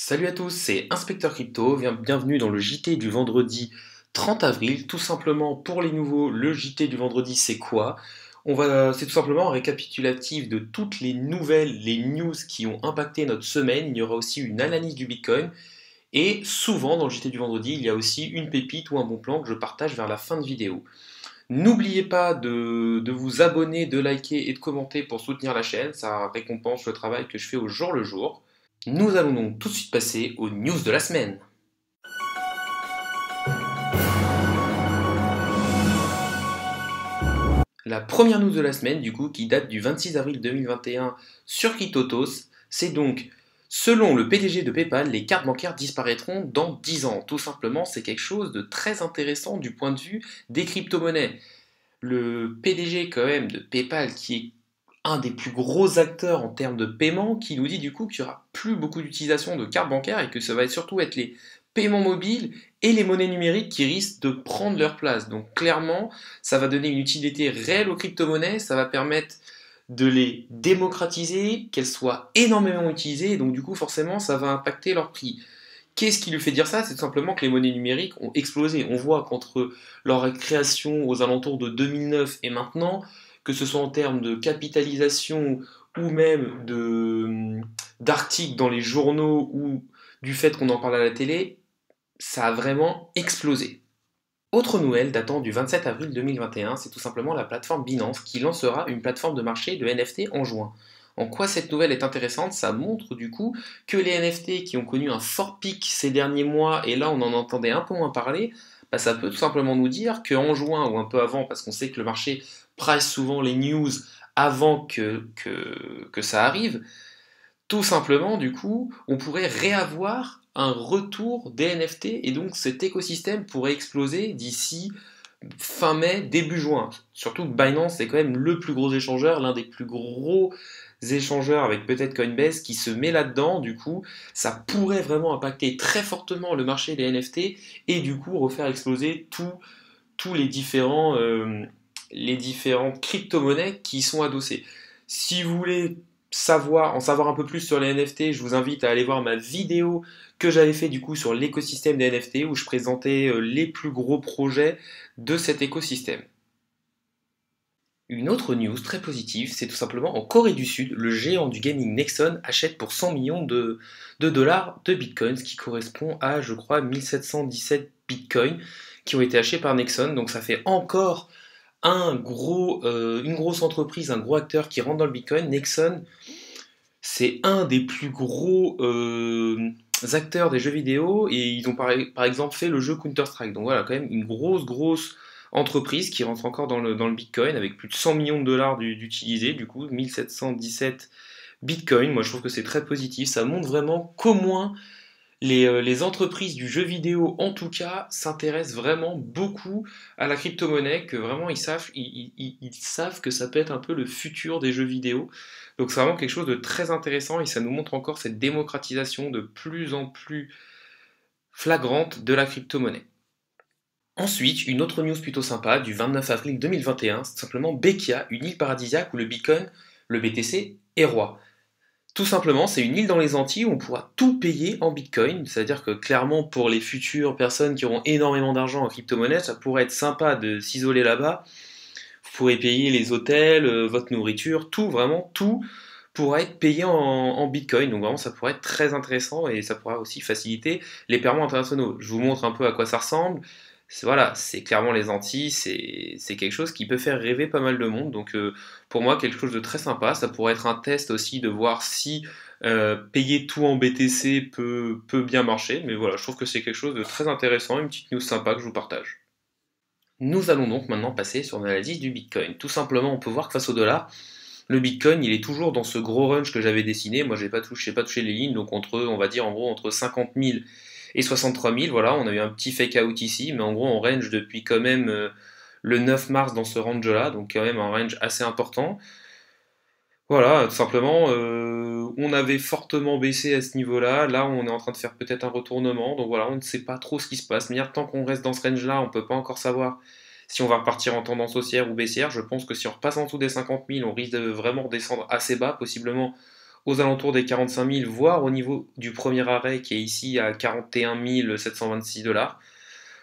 Salut à tous, c'est Inspecteur Crypto, bienvenue dans le JT du vendredi 30 avril. Tout simplement, pour les nouveaux, le JT du vendredi, c'est quoi? C'est tout simplement un récapitulatif de toutes les nouvelles, les news qui ont impacté notre semaine. Il y aura aussi une analyse du Bitcoin. Et souvent, dans le JT du vendredi, il y a aussi une pépite ou un bon plan que je partage vers la fin de vidéo. N'oubliez pas de vous abonner, de liker et de commenter pour soutenir la chaîne. Ça récompense le travail que je fais au jour le jour. Nous allons donc tout de suite passer aux news de la semaine. La première news de la semaine, du coup, qui date du 26 avril 2021 sur Cryptotos, c'est donc, selon le PDG de PayPal, les cartes bancaires disparaîtront dans 10 ans. Tout simplement, c'est quelque chose de très intéressant du point de vue des crypto-monnaies. Le PDG quand même de PayPal, qui est un des plus gros acteurs en termes de paiement, qui nous dit du coup qu'il n'y aura plus beaucoup d'utilisation de cartes bancaires et que ça va surtout être les paiements mobiles et les monnaies numériques qui risquent de prendre leur place. Donc clairement, ça va donner une utilité réelle aux crypto-monnaies, ça va permettre de les démocratiser, qu'elles soient énormément utilisées, et donc du coup forcément ça va impacter leur prix. Qu'est-ce qui lui fait dire ça? C'est tout simplement que les monnaies numériques ont explosé. On voit qu'entre leur création aux alentours de 2009 et maintenant, que ce soit en termes de capitalisation ou même d'articles dans les journaux ou du fait qu'on en parle à la télé, ça a vraiment explosé. Autre nouvelle datant du 27 avril 2021, c'est tout simplement la plateforme Binance qui lancera une plateforme de marché de NFT en juin. En quoi cette nouvelle est intéressante? Ça montre du coup que les NFT qui ont connu un fort pic ces derniers mois, et là on en entendait un peu moins parler, bah, ça peut tout simplement nous dire qu'en juin ou un peu avant, parce qu'on sait que le marché price souvent les news avant que ça arrive, tout simplement, du coup, on pourrait réavoir un retour des NFT et donc cet écosystème pourrait exploser d'ici fin mai, début juin. Surtout que Binance est quand même le plus gros échangeur, l'un des plus gros échangeurs avec peut-être Coinbase qui se met là-dedans. Du coup, ça pourrait vraiment impacter très fortement le marché des NFT et du coup refaire exploser tous les différentes crypto-monnaies qui y sont adossées. Si vous voulez en savoir un peu plus sur les NFT, je vous invite à aller voir ma vidéo que j'avais fait du coup sur l'écosystème des NFT où je présentais les plus gros projets de cet écosystème. Une autre news très positive, c'est tout simplement en Corée du Sud, le géant du gaming Nexon achète pour 100 millions de dollars de bitcoins, ce qui correspond à, je crois, 1717 bitcoins qui ont été achetés par Nexon. Donc ça fait encore une grosse entreprise, un gros acteur qui rentre dans le bitcoin. Nexon, c'est un des plus gros acteurs des jeux vidéo et ils ont par exemple fait le jeu Counter-Strike. Donc voilà, quand même une grosse entreprise qui rentre encore dans le Bitcoin avec plus de 100 millions de dollars d'utilisés, du coup 1717 Bitcoin. Moi je trouve que c'est très positif, ça montre vraiment qu'au moins les entreprises du jeu vidéo, en tout cas, s'intéressent vraiment beaucoup à la crypto-monnaie, que vraiment ils savent que ça peut être un peu le futur des jeux vidéo. Donc c'est vraiment quelque chose de très intéressant et ça nous montre encore cette démocratisation de plus en plus flagrante de la crypto-monnaie. Ensuite, une autre news plutôt sympa du 29 avril 2021, c'est simplement Bekia, une île paradisiaque où le Bitcoin, le BTC, est roi. Tout simplement, c'est une île dans les Antilles où on pourra tout payer en Bitcoin. C'est-à-dire que clairement, pour les futures personnes qui auront énormément d'argent en crypto-monnaie, ça pourrait être sympa de s'isoler là-bas. Vous pourrez payer les hôtels, votre nourriture, tout, vraiment tout pourra être payé en Bitcoin. Donc vraiment, ça pourrait être très intéressant et ça pourra aussi faciliter les paiements internationaux. Je vous montre un peu à quoi ça ressemble. Voilà, c'est clairement les Antilles, c'est quelque chose qui peut faire rêver pas mal de monde. Donc pour moi, quelque chose de très sympa. Ça pourrait être un test aussi de voir si payer tout en BTC peut bien marcher. Mais voilà, je trouve que c'est quelque chose de très intéressant, une petite news sympa que je vous partage. Nous allons donc maintenant passer sur l'analyse du Bitcoin. Tout simplement, on peut voir que face au dollar, le Bitcoin, il est toujours dans ce gros range que j'avais dessiné. Moi, j'ai pas touché les lignes, donc on va dire en gros entre 50 000 et 63 000. Voilà, on a eu un petit fake out ici, mais en gros, on range depuis quand même le 9 mars dans ce range-là, donc quand même un range assez important. Voilà, tout simplement, on avait fortement baissé à ce niveau-là. Là, on est en train de faire peut-être un retournement. Donc voilà, on ne sait pas trop ce qui se passe. Mais tant qu'on reste dans ce range-là, on ne peut pas encore savoir si on va repartir en tendance haussière ou baissière. Je pense que si on repasse en dessous des 50 000, on risque de vraiment redescendre assez bas, possiblement aux alentours des 45 000, voire au niveau du premier arrêt qui est ici à 41 726 dollars.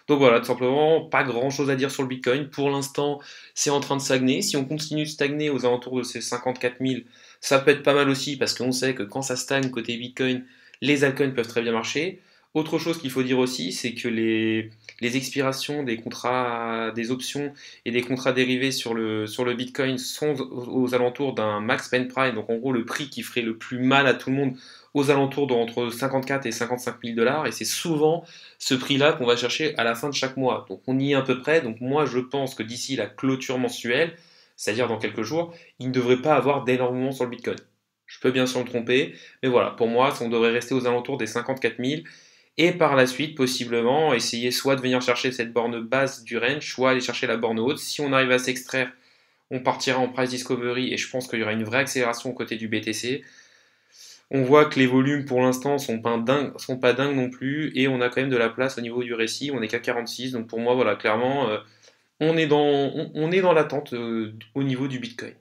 Donc voilà, tout simplement, pas grand chose à dire sur le Bitcoin. Pour l'instant, c'est en train de stagner. Si on continue de stagner aux alentours de ces 54 000, ça peut être pas mal aussi parce qu'on sait que quand ça stagne côté Bitcoin, les altcoins peuvent très bien marcher. Autre chose qu'il faut dire aussi, c'est que les expirations des contrats, des options et des contrats dérivés sur le Bitcoin sont aux alentours d'un max spend price, donc en gros le prix qui ferait le plus mal à tout le monde aux alentours d'entre 54 et 55 000 dollars, et c'est souvent ce prix-là qu'on va chercher à la fin de chaque mois. Donc on y est à peu près, donc moi je pense que d'ici la clôture mensuelle, c'est-à-dire dans quelques jours, il ne devrait pas avoir d'énormément sur le Bitcoin. Je peux bien sûr me tromper, mais voilà, pour moi, on devrait rester aux alentours des 54 000, et par la suite, possiblement, essayer soit de venir chercher cette borne basse du range, soit aller chercher la borne haute. Si on arrive à s'extraire, on partira en price discovery, et je pense qu'il y aura une vraie accélération aux côtés du BTC. On voit que les volumes pour l'instant sont pas dingues non plus, et on a quand même de la place au niveau du récit, on est qu'à 46, donc pour moi voilà, clairement, on est dans l'attente au niveau du Bitcoin.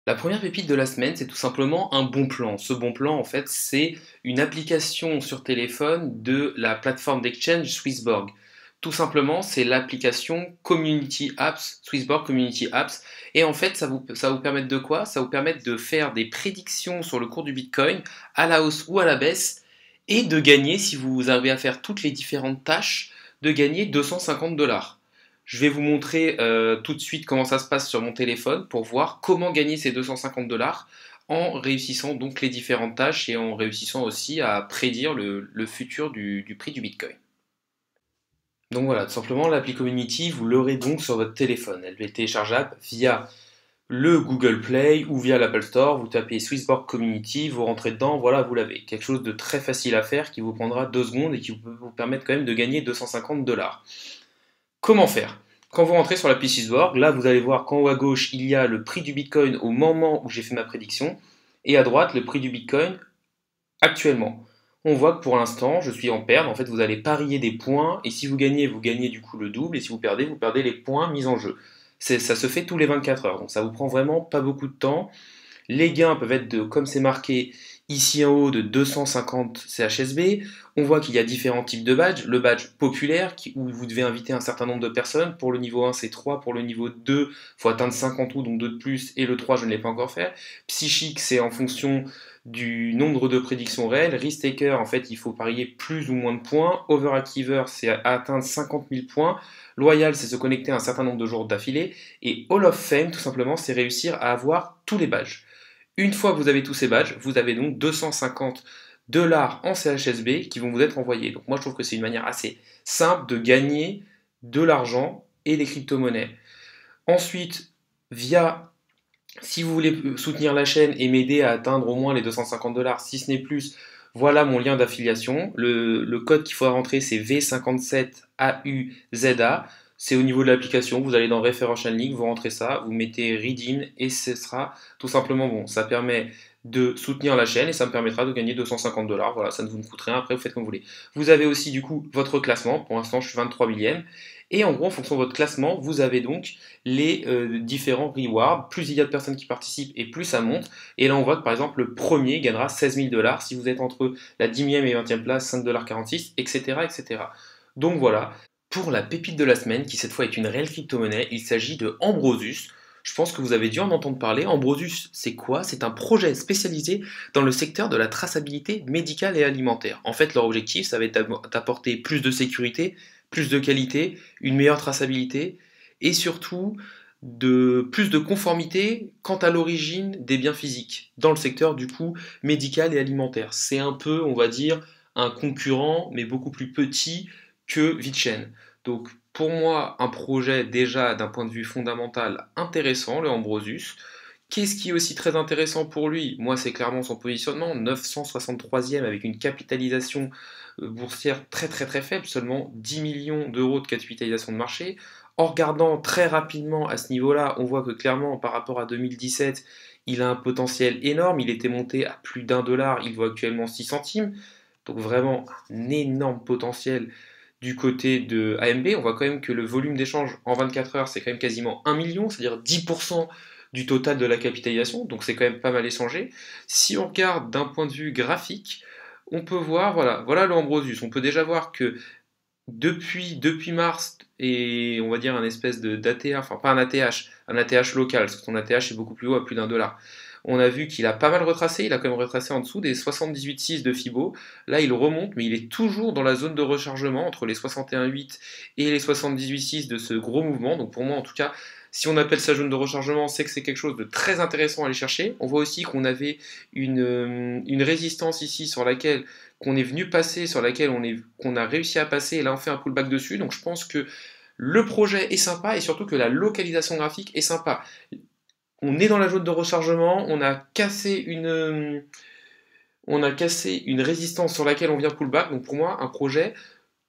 La première pépite de la semaine, c'est tout simplement un bon plan. Ce bon plan, en fait, c'est une application sur téléphone de la plateforme d'exchange Swissborg. Tout simplement, c'est l'application Community Apps, Swissborg Community Apps. Et en fait, ça vous permet de quoi? Ça vous permet de faire des prédictions sur le cours du Bitcoin, à la hausse ou à la baisse, et de gagner, si vous arrivez à faire toutes les différentes tâches, de gagner 250 dollars. Je vais vous montrer tout de suite comment ça se passe sur mon téléphone pour voir comment gagner ces 250 dollars en réussissant donc les différentes tâches et en réussissant aussi à prédire le futur du prix du Bitcoin. Donc voilà, tout simplement l'appli Community, vous l'aurez donc sur votre téléphone. Elle est téléchargeable via le Google Play ou via l'Apple Store. Vous tapez Swissborg Community, vous rentrez dedans, voilà, vous l'avez. Quelque chose de très facile à faire qui vous prendra 2 secondes et qui peut vous permettre quand même de gagner 250 dollars. Comment faire? Quand vous rentrez sur l'appli Swissborg, là vous allez voir qu'en haut à gauche il y a le prix du Bitcoin au moment où j'ai fait ma prédiction et à droite le prix du Bitcoin actuellement. On voit que pour l'instant je suis en perte, en fait vous allez parier des points et si vous gagnez du coup le double et si vous perdez les points mis en jeu. Ça se fait tous les 24 heures, donc ça vous prend vraiment pas beaucoup de temps. Les gains peuvent être comme c'est marqué ici en haut, de 250 CHSB. On voit qu'il y a différents types de badges. Le badge populaire, où vous devez inviter un certain nombre de personnes. Pour le niveau 1, c'est 3. Pour le niveau 2, il faut atteindre 50 ou donc 2 de plus. Et le 3, je ne l'ai pas encore fait. Psychique, c'est en fonction du nombre de prédictions réelles. Risk Taker, en fait, il faut parier plus ou moins de points. Overachiever, c'est atteindre 50 000 points. Loyal, c'est se connecter à un certain nombre de jours d'affilée. Et Hall of Fame, tout simplement, c'est réussir à avoir tous les badges. Une fois que vous avez tous ces badges, vous avez donc 250 dollars en CHSB qui vont vous être envoyés. Donc moi je trouve que c'est une manière assez simple de gagner de l'argent et des crypto-monnaies. Ensuite, si vous voulez soutenir la chaîne et m'aider à atteindre au moins les 250 dollars, si ce n'est plus, voilà mon lien d'affiliation. Le code qu'il faudra rentrer c'est V57AUZA. C'est au niveau de l'application, vous allez dans Referential Link, vous rentrez ça, vous mettez Redeem et ce sera tout simplement bon. Ça permet de soutenir la chaîne et ça me permettra de gagner 250 dollars. Voilà, ça ne vous coûte rien, après vous faites comme vous voulez. Vous avez aussi du coup votre classement, pour l'instant je suis 23 millième. Et en gros, en fonction de votre classement, vous avez donc les différents rewards. Plus il y a de personnes qui participent et plus ça monte. Et là, on voit que par exemple, le premier gagnera 16 000 dollars. Si vous êtes entre la 10e et 20e place, 5,46 $, etc., etc. Donc voilà, pour la pépite de la semaine, qui cette fois est une réelle crypto-monnaie, il s'agit de Ambrosus. Je pense que vous avez dû en entendre parler. Ambrosus, c'est quoi? C'est un projet spécialisé dans le secteur de la traçabilité médicale et alimentaire. En fait, leur objectif, ça va être d'apporter plus de sécurité, plus de qualité, une meilleure traçabilité et surtout plus de conformité quant à l'origine des biens physiques dans le secteur du coup médical et alimentaire. C'est un peu, on va dire, un concurrent, mais beaucoup plus petit que VeChain. Donc pour moi, un projet déjà d'un point de vue fondamental intéressant, le Ambrosus. Qu'est-ce qui est aussi très intéressant pour lui? Moi, c'est clairement son positionnement, 963e avec une capitalisation boursière très très très faible, seulement 10 millions d'euros de capitalisation de marché. En regardant très rapidement à ce niveau-là, on voit que clairement par rapport à 2017, il a un potentiel énorme, il était monté à plus d'1 dollar, il vaut actuellement 6 centimes, donc vraiment un énorme potentiel du côté de AMB. On voit quand même que le volume d'échange en 24 heures, c'est quand même quasiment 1 million, c'est-à-dire 10% du total de la capitalisation, donc c'est quand même pas mal échangé. Si on regarde d'un point de vue graphique, on peut voir, voilà le Ambrosius, on peut déjà voir que depuis mars, et on va dire un espèce de d'ATH, enfin pas un ATH local, parce que son ATH est beaucoup plus haut à plus d'1 dollar. On a vu qu'il a pas mal retracé, il a quand même retracé en dessous des 78,6 de Fibo. Là, il remonte, mais il est toujours dans la zone de rechargement entre les 61,8 et les 78,6 de ce gros mouvement. Donc pour moi, en tout cas, si on appelle ça zone de rechargement, c'est que c'est quelque chose de très intéressant à aller chercher. On voit aussi qu'on avait une résistance ici sur laquelle qu'on est venu passer, sur laquelle qu'on a réussi à passer, et là on fait un pullback dessus. Donc je pense que le projet est sympa et surtout que la localisation graphique est sympa. On est dans la zone de rechargement, on a cassé une résistance sur laquelle on vient pullback. Donc pour moi, un projet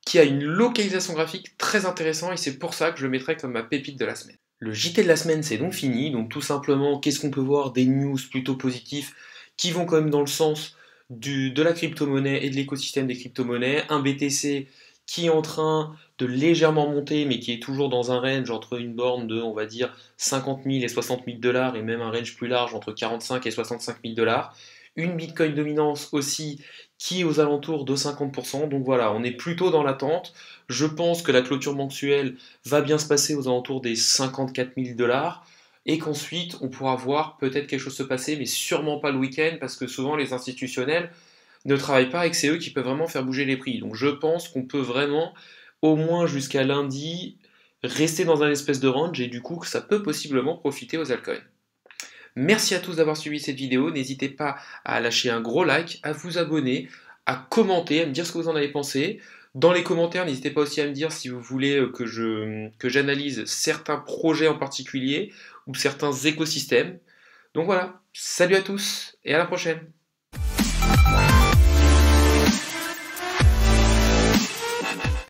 qui a une localisation graphique très intéressant et c'est pour ça que je le mettrai comme ma pépite de la semaine. Le JT de la semaine, c'est donc fini. Donc tout simplement, qu'est-ce qu'on peut voir? Des news plutôt positifs qui vont quand même dans le sens de la crypto-monnaie et de l'écosystème des crypto-monnaies. Un BTC qui est en train de légèrement monter, mais qui est toujours dans un range entre une borne de, on va dire, 50 000 et 60 000 dollars, et même un range plus large entre 45 et 65 000 dollars. Une Bitcoin dominance aussi qui est aux alentours de 50%. Donc voilà, on est plutôt dans l'attente. Je pense que la clôture mensuelle va bien se passer aux alentours des 54 000 dollars et qu'ensuite on pourra voir peut-être quelque chose se passer, mais sûrement pas le week-end parce que souvent les institutionnels ne travaillent pas et que c'est eux qui peuvent vraiment faire bouger les prix. Donc je pense qu'on peut vraiment, au moins jusqu'à lundi, rester dans un espèce de range et du coup que ça peut possiblement profiter aux altcoins. Merci à tous d'avoir suivi cette vidéo, n'hésitez pas à lâcher un gros like, à vous abonner, à commenter, à me dire ce que vous en avez pensé. Dans les commentaires, n'hésitez pas aussi à me dire si vous voulez que j'analyse certains projets en particulier ou certains écosystèmes. Donc voilà, salut à tous et à la prochaine.